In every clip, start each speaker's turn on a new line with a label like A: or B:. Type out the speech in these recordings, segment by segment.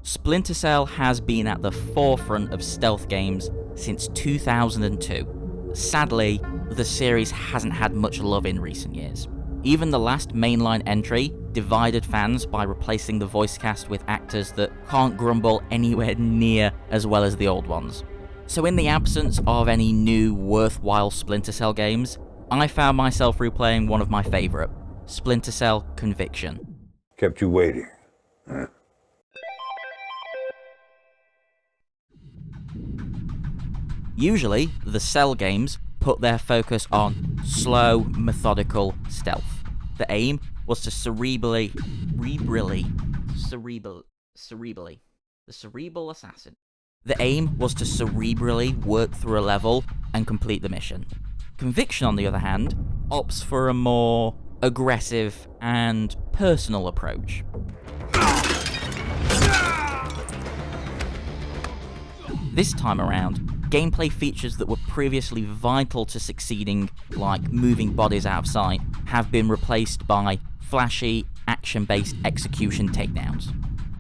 A: Splinter Cell has been at the forefront of stealth games since 2002. Sadly, the series hasn't had much love in recent years. Even the last mainline entry divided fans by replacing the voice cast with actors that can't grumble anywhere near as well as the old ones. So in the absence of any new worthwhile Splinter Cell games, I found myself replaying one of my favourite, Splinter Cell Conviction.
B: Kept you waiting. Huh?
A: Usually, the Cell games put their focus on slow, methodical stealth. The aim was to cerebrally, the cerebral assassin. The aim was to cerebrally work through a level and complete the mission. Conviction, on the other hand, opts for a more aggressive and personal approach. This time around, gameplay features that were previously vital to succeeding, like moving bodies out of sight, have been replaced by flashy, action-based execution takedowns.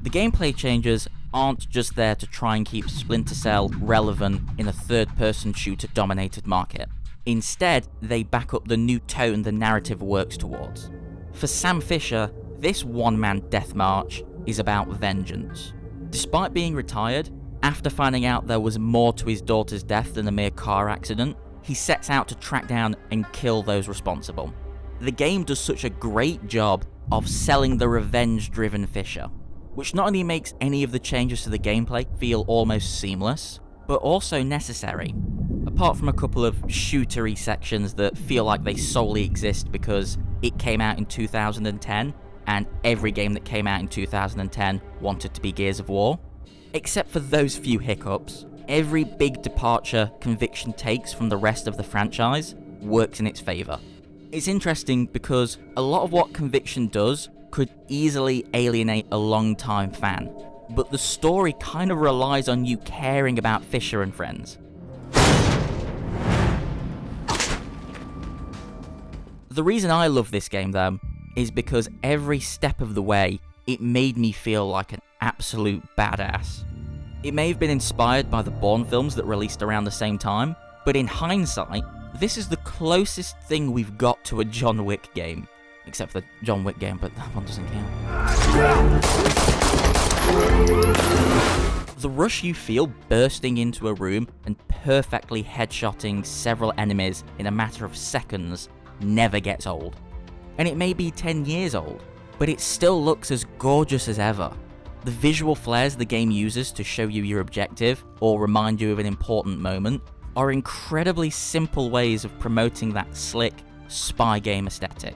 A: The gameplay changes aren't just there to try and keep Splinter Cell relevant in a third-person shooter-dominated market. Instead, they back up the new tone the narrative works towards. For Sam Fisher, this one-man death march is about vengeance. Despite being retired, after finding out there was more to his daughter's death than a mere car accident, he sets out to track down and kill those responsible. The game does such a great job of selling the revenge-driven Fisher, which not only makes any of the changes to the gameplay feel almost seamless, but also necessary. Apart from a couple of shootery sections that feel like they solely exist because it came out in 2010, and every game that came out in 2010 wanted to be Gears of War. Except for those few hiccups, every big departure Conviction takes from the rest of the franchise works in its favour. It's interesting because a lot of what Conviction does could easily alienate a long-time fan, but the story kind of relies on you caring about Fisher and friends. The reason I love this game though, is because every step of the way, it made me feel like an absolute badass. It may have been inspired by the Bourne films that released around the same time, but in hindsight, this is the closest thing we've got to a John Wick game. Except for the John Wick game, but that one doesn't count. The rush you feel bursting into a room and perfectly headshotting several enemies in a matter of seconds never gets old. And it may be 10 years old, but it still looks as gorgeous as ever. The visual flares the game uses to show you your objective or remind you of an important moment are incredibly simple ways of promoting that slick spy game aesthetic.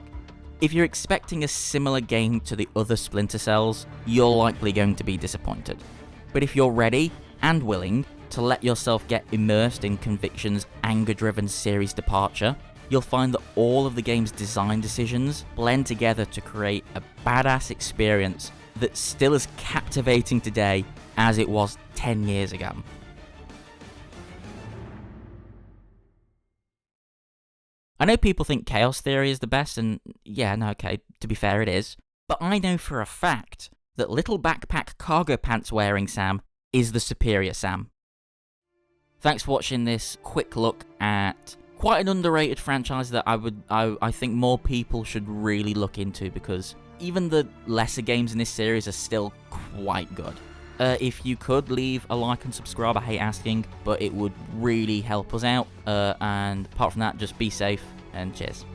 A: If you're expecting a similar game to the other Splinter Cells, you're likely going to be disappointed. But if you're ready and willing to let yourself get immersed in Conviction's anger-driven series departure, you'll find that all of the game's design decisions blend together to create a badass experience that's still as captivating today as it was 10 years ago. I know people think Chaos Theory is the best, and yeah, no, okay, to be fair it is, but I know for a fact that little backpack cargo pants wearing Sam is the superior Sam. Thanks for watching this quick look at quite an underrated franchise that I think more people should really look into, because even the lesser games in this series are still quite good. If you could leave a like and subscribe, I hate asking, but it would really help us out. And apart from that, just be safe and cheers.